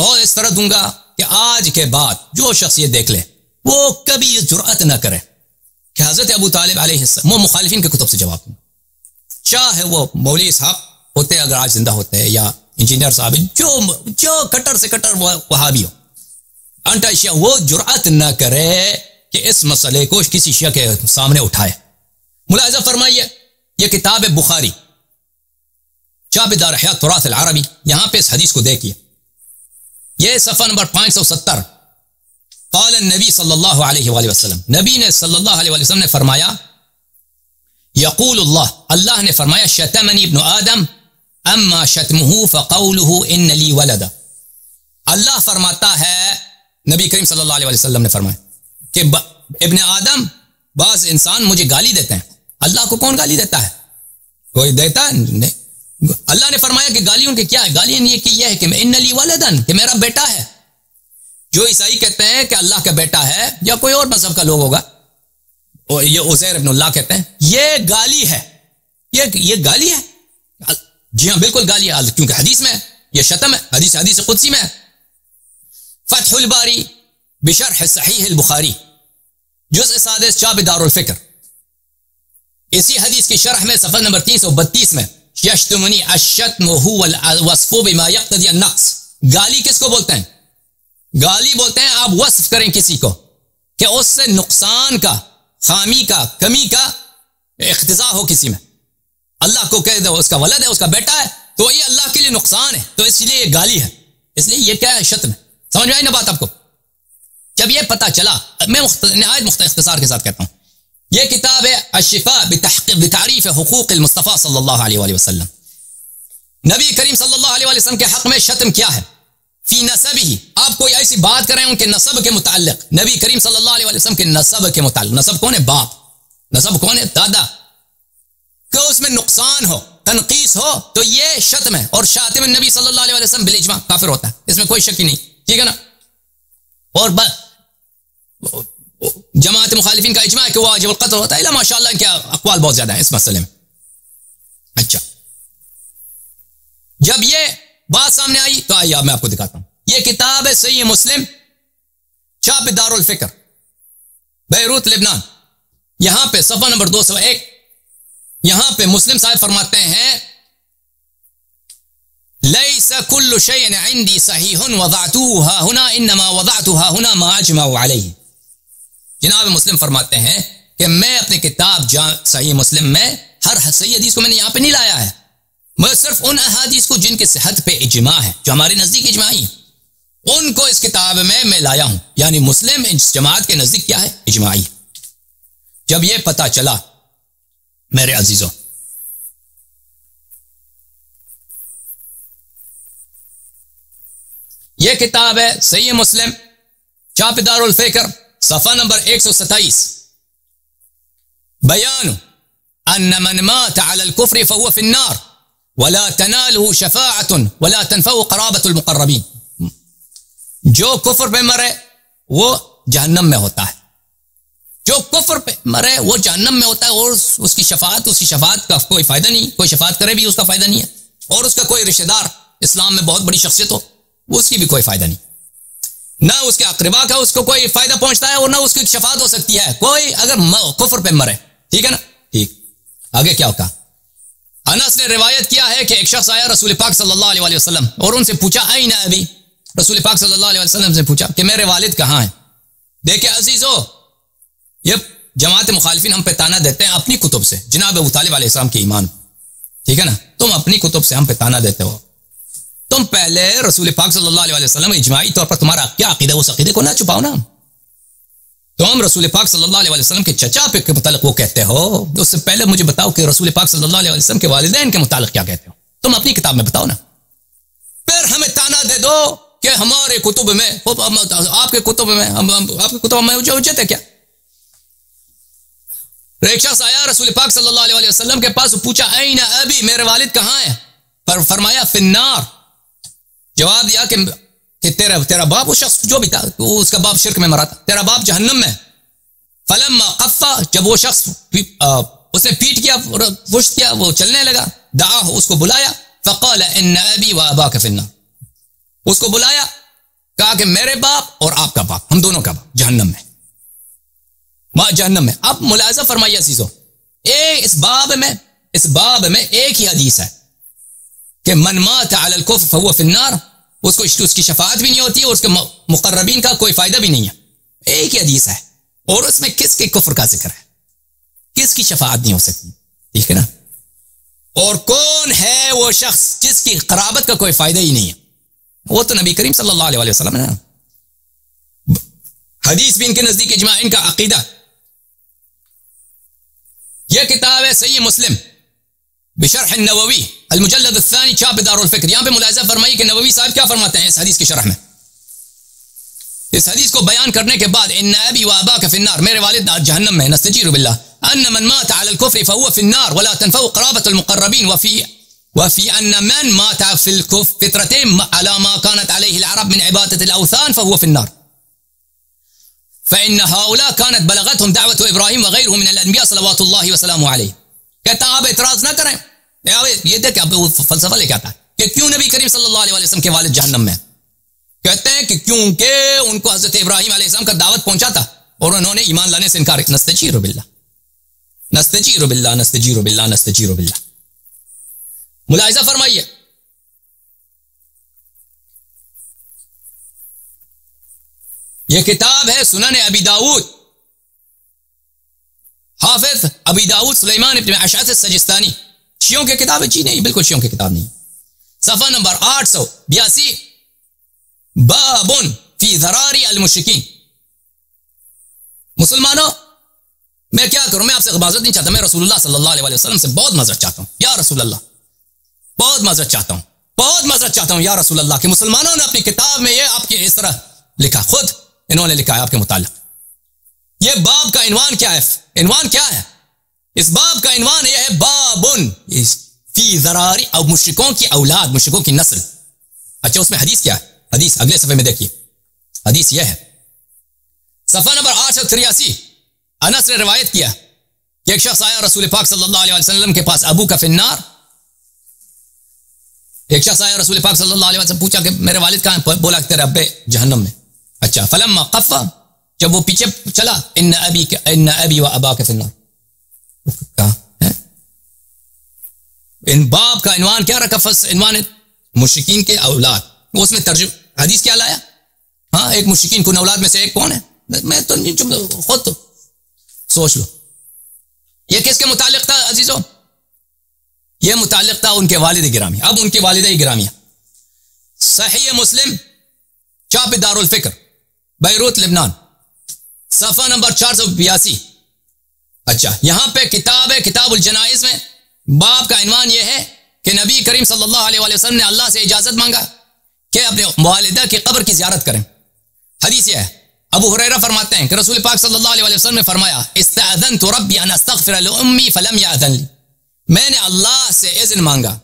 بہت اس طرح دوں گا کہ آج کے بعد جو شخص یہ دیکھ لے وہ کبھی جرأت نہ کرے کہ حضرت ابو طالب علیہ السلام، وہ مخالفین کے کتب سے جواب دوں، چاہے وہ مولوی صاحب ہوتے اگر آج زندہ ہوتے یا انجینئر صاحب جو کٹر سے کٹر وہابی ہو، انٹا شیعہ، وہ جرأت نہ کرے کہ اس مسئلے کو کسی شیعہ کے سامنے اٹھائے۔ ملاحظہ فرمائیے، یہ کتاب بخاری چاپ دار احیاء تراث العربی، یہاں پہ اس حدیث کو دیکھیے، یہ صفحہ نمبر 570۔ قال النبی صلی اللہ علیہ وآلہ وسلم، نبی نے صلی اللہ علیہ وآلہ وسلم نے فرمایا، یقول اللہ نے فرمایا، شتمنی ابن آدم اما شتمہ فقولہ ان لی ولدا۔ اللہ فرماتا ہے، نبی کریم صلی اللہ علیہ وسلم نے فرمایا کہ ابن آدم، بعض انسان مجھے گالی دیتے ہیں۔ اللہ کو کون گالی دیتا ہے؟ کوئی دیتا ہے نہیں۔ اللہ نے فرمایا کہ گالیوں کے کیا ہے؟ گالیاں یہ ہے کہ ان لی ولدن، کہ میرا بیٹا ہے۔ جو عیسائی کہتے ہیں کہ اللہ کا بیٹا ہے، یا کوئی اور مذہب کا لوگ ہوگا، اور یہ عزیر ابن اللہ کہتے ہیں، یہ گالی ہے، یہ گالی ہے۔ جی ہاں بالکل گالی ہے، کیونکہ حدیث میں یہ شتم ہے، حدیث قدسی میں ہے۔ فتح الباری بشرح صحیح البخاری، جزء سادس، چاپ دار الفکر، اسی حدیث کی شرح میں صفحہ نمبر 332 میں، یشتمنی الشتم هو الوصف بما یقتضی النقص۔ گالی کس کو بولتے ہیں؟ گالی بولتے ہیں آپ وصف کریں کسی کو کہ اس سے نقصان کا، خامی کا، کمی کا اقتضا ہو کسی میں۔ اللہ کو کہہ دو اس کا ولد ہے، اس کا بیٹا ہے، تو یہ اللہ کے لیے نقصان ہے، تو اس لیے یہ گالی ہے، اس لیے یہ کیا ہے؟ شتم ہے۔ سمجھ میں آئی نا بات آپ کو؟ جب یہ پتا چلا، میں نہایت اختصار کے ساتھ کہتا ہوں، یہ کتاب ہے الشفاء بتعریف حقوق المصطفیٰ صلی اللہ علیہ وآلہ وسلم۔ نبی کریم صلی اللہ علیہ وسلم کے حق میں شتم کیا ہے؟ فی نسبہ، آپ کوئی ایسی بات کریں ان کے نسب کے متعلق، نبی کریم صلی اللہ علیہ وسلم کے نسب کے متعلق، نسب کون ہے؟ باپ، نسب کون ہے؟ دادا، کہ اس میں نقصان ہو، تنقیص ہو، تو یہ شتم ہے، اور شاتم النبی صلی اللہ علیہ وسلم بالاجماع کافر ہوتا ہے، اس میں کوئی شک ہی نہیں، ٹھیک ہے نا؟ اور جماعت مخالفین کا اجماع ہے کہ وہ واجب القتل ہوتا ہے، ماشاء اللہ ان کے اقوال بہت زیادہ ہیں اس مسئلے میں۔ اچھا، جب یہ بات سامنے آئی تو آئیے میں آپ کو دکھاتا ہوں، یہ کتاب ہے صحیح مسلم، چاپ دار الفکر، بیروت لبنان، یہاں پہ صفحہ نمبر 201، یہاں پہ مسلم صاحب فرماتے ہیں، لیس کل شیء عندی صحیح وضعتوها هنا انما وضعتها هنا ما اجمعوا علیہ۔ جناب مسلم فرماتے ہیں کہ میں اپنی کتاب صحیح مسلم میں ہر صحیح حدیث کو میں نے یہاں پہ نہیں لایا ہے، میں صرف ان احادیث کو جن کے صحت پہ اجماع ہے، جو ہمارے نزدیک اجماعی ہیں، ان کو اس کتاب میں لایا ہوں، یعنی مسلم اس جماعت کے نزدیک کیا ہے؟ اجماعی۔ جب یہ پتا چلا میرے عزیزوں، یہ کتاب ہے صحیح مسلم، چاپ دار الفکر، صفحہ نمبر 127، بیان ان من مات على الكفر فهو في النار ولا تناله شفاعة ولا تنفع قرابة المقربين۔ جو کفر پہ مرے وہ جہنم میں ہوتا ہے، جو کفر پہ مرے وہ جہنم میں ہوتا ہے، اور اس کی شفاعت کا کوئی فائدہ نہیں، کوئی شفاعت کرے بھی اس کا فائدہ نہیں ہے، اور اس کا کوئی رشتہ دار اسلام میں بہت بڑی شخصیت ہو، اس کی بھی کوئی فائدہ نہیں، نہ اس کے اقربا کا اس کو کوئی فائدہ پہنچتا ہے، اور نہ اس کی شفاعت ہو سکتی ہے کوئی، اگر کفر پہ مرے، ٹھیک ہے نا؟ ٹھیک، آگے کیا ہوگا؟ انس نے روایت کیا ہے کہ ایک شخص آیا رسول پاک صلی اللہ علیہ وسلم اور ان سے پوچھا این ابی، رسول پاک صلی اللہ علیہ وسلم سے پوچھا کہ میرے والد کہاں ہیں؟ دیکھیں عزیزو، یہ جماعت مخالفین ہم پہ تانا دیتے ہیں اپنی کتب سے، جناب ابو طالب علیہ السلام کے ایمان، ٹھیک ہے نا؟ تم اپنی کتب سے ہم پہ تانا دیتے ہو، تم پہلے رسول پاک صلی اللہ علیہ وسلم اجماعی طور پر تمہارا کیا عقیدہ، اس عقیدے کو نہ چھپاؤ نا۔ تم رسول پاک صلی اللہ علیہ وسلم کے چچا پہ کے متعلق وہ کہتے ہو، اس سے پہلے مجھے بتاؤ کہ رسول پاک صلی اللہ علیہ وسلم کے والدین کے متعلق کیا کہتے ہو، تم اپنی کتاب میں بتاؤ نا، پھر ہمیں تانا دے دو کہ ہمارے کتب میں، آپ کے کتب میں حجت ہے کیا؟ ایک شخص آیا رسول پاک صلی اللہ علیہ وسلم کے پاس، پوچھا این ابی، میرے والد کہاں ہیں؟ پر فرمایا فی النار، جواب دیا کہ تیرا باپ، وہ شخص جو بھی تھا اس کا باپ شرک میں مرا تھا، تیرا باپ جہنم میں۔ فلما قفا، جب وہ شخص اس نے پیٹ کیا، پشت کیا، وہ چلنے لگا، دعاہ، اس کو بلایا، فقال ان ابی و اباک فی النار، اس کو بلایا کہا کہ میرے باپ اور آپ کا باپ، ہم دونوں کا باپ جہنم میں، جہنم میں۔ اب ملاحظہ فرمائیے عزیزو، اس باب میں ایک ہی حدیث ہے کہ من مات علی الکفر فہو فی النار، اس کی شفاعت بھی نہیں ہوتی اور اس کے مقربین کا کوئی فائدہ بھی نہیں ہے، ایک ہی حدیث ہے، اور اس میں کس کے کفر کا ذکر ہے، کس کی شفاعت نہیں ہو سکتی، ٹھیک ہے نا؟ اور کون ہے وہ شخص جس کی قرابت کا کوئی فائدہ ہی نہیں ہے؟ وہ تو نبی کریم صلی اللہ علیہ وسلم ہے۔ حدیث بھی ان کے نزدیک اجماع، ان کا عقیدہ۔ یہ کتاب ہے صحیح مسلم بشرح النووی المجلد الثانی، چھاپ دار الفکر۔ یہاں پہ ملاحظہ فرمائی کہ نووی صاحب کیا فرماتے ہیں اس حدیث کی شرح میں، اس حدیث کو بیان کرنے کے بعد، ان ابی و اباک فی النار، میرے والد جہنم میں، نستجیر باللہ، ان من مات علی الکفر فهو فی النار ولا تنفع قرابة المقربین، وفي ان من مات في الفترة على ما كانت عليه العرب من عبادة الاوثان فهو في النار، فإن هؤلاء كانت بلغتهم دعوة ابراہیم وغيره من الانبیاء صلوات اللہ وسلامہ علیہ۔ کہتا آپ اعتراض نہ کریں، یہ دیکھ اب وہ فلسفہ لے کے آتا ہے کہ کیوں نبی کریم صلی اللہ علیہ وسلم کے والد جہنم میں؟ کہتے ہیں کہ کیونکہ ان کو حضرت ابراہیم علیہ السلام کا دعوت پہنچا تھا اور انہوں نے ایمان لانے سے انکار کیا۔ نستجیر باللہ، نستجیر باللہ، نستجیر باللہ، نستجیر باللہ۔ ملاحظہ فرمائیے، یہ کتاب ہے سنن ابی داؤد، حافظ ابی داؤد سلیمان ابن اشعث السجستانی، شیعوں کی کتاب ہے؟ جی نہیں، بالکل شیعوں کی کتاب نہیں۔ صفحہ نمبر 882، باب فی ذراری المشرکین۔ مسلمانوں، میں کیا کروں؟ میں آپ سے معذرت نہیں چاہتا، میں رسول اللہ صلی اللہ علیہ وسلم سے بہت معذرت چاہتا ہوں، یا رسول اللہ، بہت معذرت چاہتا ہوں، بہت معذرت چاہتا ہوں یا رسول اللہ، کہ مسلمانوں نے اپنی کتاب میں یہ آپ کی اس طرح لکھا، خود انہوں نے لکھا ہے آپ کے متعلق۔ یہ باب کا عنوان کیا ہے؟ عنوان کیا ہے اس باب کا؟ عنوان یہ ہے باب فی ذراری، او مشرکوں کی اولاد، مشرکوں کی نسل۔ اچھا، اس میں حدیث کیا ہے؟ حدیث اگلے صفحے میں دیکھیے، حدیث یہ ہے، صفحہ نمبر 883، انس نے روایت کیا کہ ایک شخص آیا رسول پاک صلی اللہ علیہ وسلم کے پاس، ابو کا فی النار، ایک شخص آیا رسول پاک صلی اللہ علیہ وسلم، پوچھا کہ میرے والد کہاں ہیں؟ بولا کہ تیرے ابے جہنم میں۔ اچھا، فلما قفا، جب وہ پیچھے چلا، ان ابی و اباک فی النار، ان باب کا عنوان کیا رکھا؟ عنوان مشرکین کے اولاد۔ وہ اس میں ترجمہ حدیث کیا لایا؟ ہاں، ایک مشرکین کن اولاد میں سے ایک کون ہے؟ میں تو خود تو سوچ لو، یہ کس کے متعلق تھا عزیزو؟ یہ متعلق تھا ان کے والد گرامی۔ اب ان کے والدہ گرامیہ، صحیح مسلم، چھاپ دار الفکر، بیروت لبنان، صفحہ نمبر 482۔ اچھا، یہاں پہ کتاب ہے کتاب الجنائز میں، باب کا عنوان یہ ہے کہ نبی کریم صلی اللہ علیہ وسلم نے اللہ سے اجازت مانگا کہ اپنے والدہ کی قبر کی زیارت کریں۔ حدیث یہ ہے، ابو ہریرہ فرماتے ہیں کہ رسول پاک صلی اللہ علیہ وسلم نے فرمایا، استأذنت ربی ان استغفر لأمی فلم یأذن لی، میں نے اللہ سے اذن مانگا،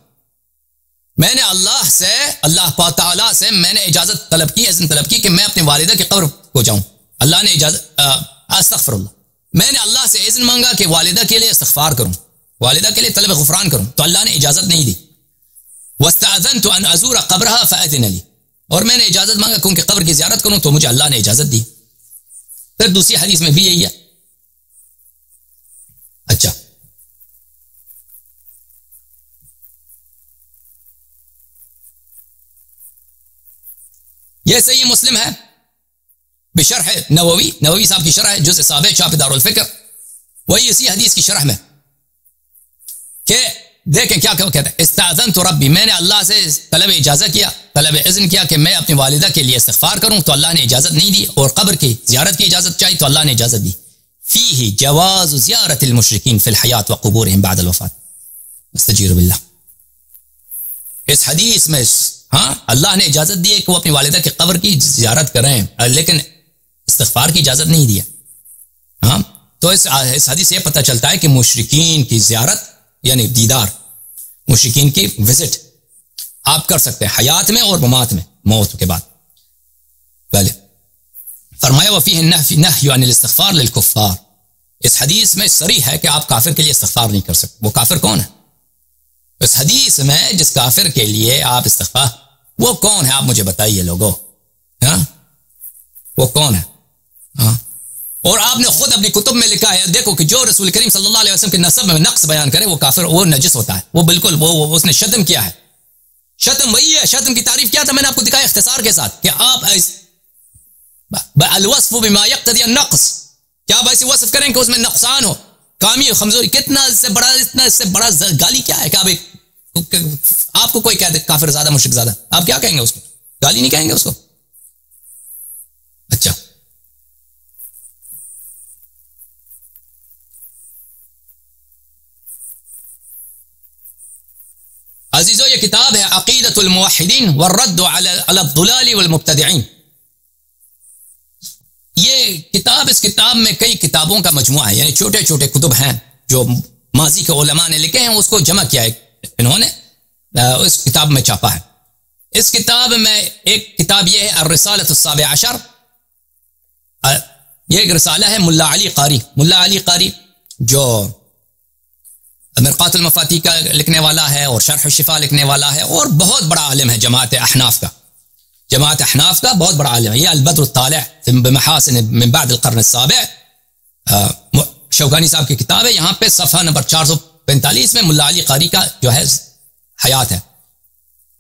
میں نے اللہ پاک تعالیٰ سے میں نے اجازت طلب کی، اذن طلب کی کہ میں اپنی والدہ کی قبر کو جاؤں۔ اللہ نے اجازت، استغفر اللہ، میں نے اللہ سے اذن مانگا کہ والدہ کے لیے استغفار کروں، والدہ کے لیے طلب غفران کروں، تو اللہ نے اجازت نہیں دی۔ واستأذنت ان ازور قبرها فاذن لی، اور میں نے اجازت مانگا کہ ان کی قبر کی زیارت کروں تو مجھے اللہ نے اجازت دی۔ پھر دوسری حدیث میں بھی یہی ہے۔ اچھا، یہ صحیح مسلم ہے بشرح نووی صاحب کی شرح ہے، جزء سابع، چھاپ دار الفکر، وہی اسی حدیث کی شرح میں کہ دیکھیں کیا کہتے ہیں، استاذنت ربی، میں نے اللہ سے طلب اجازت کیا، طلب اذن کیا کہ میں اپنی والدہ کے لیے استغفار کروں تو اللہ نے اجازت نہیں دی، اور قبر کی زیارت کی اجازت چاہی تو اللہ نے اجازت دی۔ فیہ جواز زیارت المشرکین فی الحیات وقبورہم بعد الوفات، استجیر باللہ۔ اس حدیث میں ہاں اللہ نے اجازت دی ہے کہ وہ اپنی والدہ کی قبر کی زیارت کریں، لیکن استغفار کی اجازت نہیں دی ہے۔ ہاں، تو اس حدیث سے یہ پتہ چلتا ہے کہ مشرکین کی زیارت یعنی دیدار، مشرکین کی وزٹ آپ کر سکتے ہیں حیات میں اور ممات میں، موت کے بعد۔ پہلے فرمایا وفیہ نہی عن الاستغفار للکفار، اس حدیث میں صریح ہے کہ آپ کافر کے لیے استغفار نہیں کر سکتے۔ وہ کافر کون ہے اس حدیث میں جس کافر کے لیے آپ استغفار، وہ کون ہے آپ مجھے بتائیے لوگوں؟ ہاں، وہ کون ہے؟ ہاں، اور آپ نے خود اپنی کتب میں لکھا ہے، دیکھو کہ جو رسول کریم صلی اللہ علیہ وسلم کے نسب میں نقص بیان کرے وہ کافر، وہ نجس ہوتا ہے، وہ بالکل وہ اس نے شتم کیا ہے. شتم وہی ہے. شتم کی تعریف کیا تھا؟ میں نے آپ کو دکھایا اختصار کے ساتھ کہ آپ الوصف بما یقتضی النقص، کیا آپ ایسی وصف کریں کہ اس میں نقصان ہو، کامی کمزوری. اتنا اس سے بڑا گالی کیا ہے کہ آپ کو کوئی کہہ دے کافر زیادہ مشرک زیادہ، آپ کیا کہیں گے اس کو؟ گالی نہیں کہیں گے اس کو؟ اچھا، عزیزو یہ کتاب ہے عقیدۃ الموحدین والرد علی الضلال والمبتدعین. یہ کتاب، اس کتاب میں کئی کتابوں کا مجموعہ ہے، یعنی چھوٹے چھوٹے کتب ہیں جو ماضی کے علماء نے لکھے ہیں، اس کو جمع کیا ہے انہوں نے، اس کتاب میں چھاپا ہے. اس کتاب میں ایک کتاب یہ ہے الرسالۃ السابع عشر، یہ ایک رسالہ ہے ملا علی قاری. ملا علی قاری جو مرقات المفاتیح کا لکھنے والا ہے اور شرح الشفا لکھنے والا ہے، اور بہت بڑا عالم ہے جماعت احناف کا. جماعت احناف کا بہت بڑا عالم ہے. یہ البدر الطالع بمحاسن من بعد القرن السابع، شوکانی صاحب کی کتاب ہے. یہاں پہ صفحہ نمبر 445 میں ملا علی قاری کا جو ہے حیات ہے.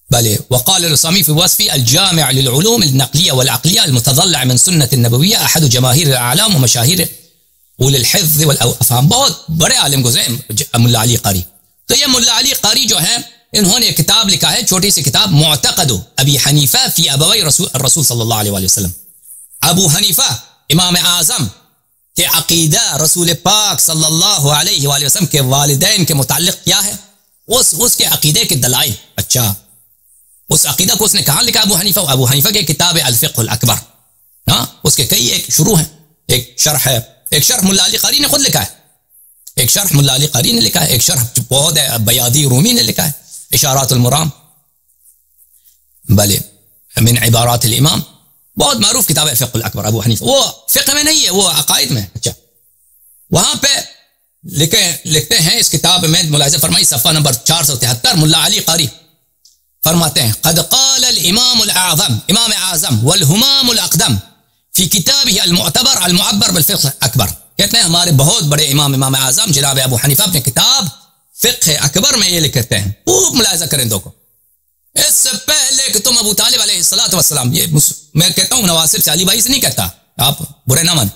بلے وقال الرسامی في وصفی الجامع للعلوم النقلیہ والعقلیہ المتضلع من سنت النبویہ احد جماہیر الاعلام و مشاہیر اول الحفظ والافہام. بہت بڑے عالم گزرے ملا علی قاری. تو یہ ملا علی قاری جو ہے انہوں نے کتاب لکھا ہے، چھوٹی سی کتاب، معتقد ابی حنیفہ فی ابوی رسول صلی اللہ علیہ وسلم. ابو حنیفہ امام اعظم کے عقیدہ رسول پاک صلی اللہ علیہ وآلہ وسلم کے والدین کے متعلق کیا ہے، اس کے عقیدے کے دلائل. اچھا، اس عقیدہ کو اس نے کہاں لکھا؟ ابو حنیفہ کے کتاب الفقہ الاکبر. ہاں، اس کے کئی ایک شروع ہیں، ایک شرح ہے، ایک شرح ملا علی قاری نے خود لکھا ہے، ایک شرح ملا علی قاری نے لکھا ہے، ایک شرح بہت ہے بیادی رومی نے لکھا ہے، اشارات المرام بلے من عبارات الامام. بہت معروف کتاب ہے فقہ الاکبر ابو حنیفہ. وہ فقہ میں نہیں ہے، وہ عقائد میں. اچھا، وہاں پہ لکھتے ہیں اس کتاب میں، ملاحظہ فرمائی صفحہ نمبر 473، ملا علی قاری فرماتے ہیں قد قال الامام الاعظم، امام اعظم والہمام الاقدم فی کتابہ المعتبر المعبر بالفقہ اکبر. کہتے ہیں ہمارے بہت بڑے امام اعظم جناب ابو حنیفہ اپنے کتاب فقہ اکبر میں یہ لکھتے ہیں. خوب ملاحظہ کریں دو کو. اس سے پہلے کہ تم ابو طالب علیہ الصلوۃ والسلام، یہ میں کہتا ہوں نواسب سے، علی بھائی سے نہیں کہتا، آپ برے نہ مانیں،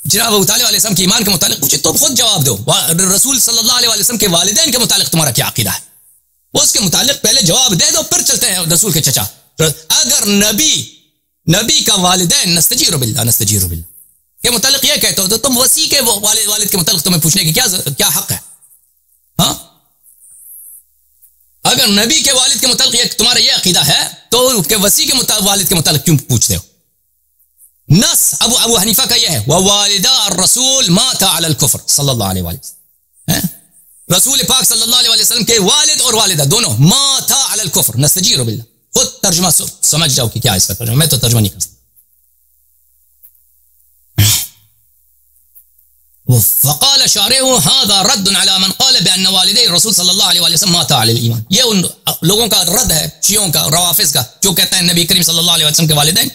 جناب ابو طالب علیہ السلام کے ایمان کے متعلق پوچھے تم خود جواب دو. رسول صلی اللہ علیہ وسلم کے والدین کے متعلق تمہارا کیا عقیدہ ہے، اس کے متعلق پہلے جواب دے دو، پھر چلتے ہیں رسول کے چچا. اگر نبی کا والدین نستجیر باللہ کے متعلق یہ کہتے ہو تو تم وسیع کے والد کے متعلق تمہیں پوچھنے کی کیا حق ہے؟ ہاں، اگر نبی کے والد کے متعلق تمہارا یہ عقیدہ ہے تو وسیع کے والد کے متعلق کیوں پوچھتے ہو؟ نص ابو حنیفہ کا یہ ہے ووالدہ الرسول ماتا علی الکفر صلی اللہ علیہ وسلم. رسول پاک صلی اللہ علیہ وسلم کے والد اور والدہ دونوں ماتا علی الکفر نستجیر باللہ. خود ترجمہ سمجھ جاؤ کہ کیا ہے اس کا ترجمہ، میں تو ترجمہ نہیں کر سکتا. وقال شارعه هذا رد على من قال بان والدي الرسول صلی اللہ علیہ وسلم ماتا علی الایمان. یہ ان لوگوں کا رد ہے، شیعوں کا، روافض کا، جو کہتے ہیں نبی کریم صلی اللہ علیہ وسلم کے والدین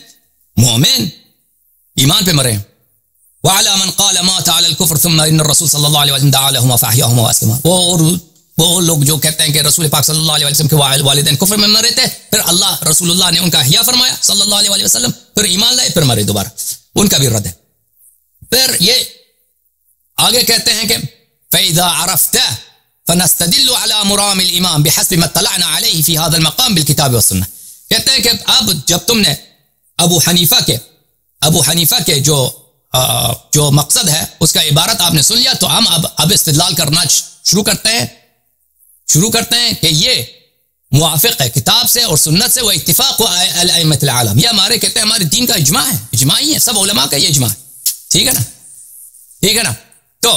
مومن ایمان پہ مرے ہیں. وعلى من قال مات على الكفر ثم ان الرسول صلی اللہ علیہ وسلم دعا لهما فاحياهما واسلما. وہ لوگ جو کہتے ہیں کہ رسول پاک صلی اللہ علیہ وسلم کے والدین کفر میں مرے تھے، پھر رسول اللہ نے ان کا احیا فرمایا صلی اللہ علیہ وسلم، پھر ایمان لائے، پھر مرے دوبارہ، ان کا بھی رد ہے. پھر یہ آگے کہتے ہیں کہ فَإِذَا عَرَفْتَ فَنَسْتَدِلُّ عَلَى مُرَامِ الْإِمَامِ بِحَسْبِ مَا اطَّلَعْنَا عَلَيْهِ فِي هَذَا الْمَقَامِ بِالْكِتَابِ وَالسُّنَّةِ. کہتے ہیں کہ اب جب تم نے ابو حنیفہ کے جو مقصد ہے اس کا عبارت آپ نے سن لیا، تو ہم اب استدلال کرنا شروع کرتے ہیں کہ یہ موافق ہے کتاب سے اور سنت سے، وہ اتفاق الائمۃ العالم. یہ ہمارے کہتے ہیں ہمارے دین کا اجماع ہے، اجماعی ہے، سب علماء کا یہ اجماع ہے. ٹھیک ہے نا؟ تو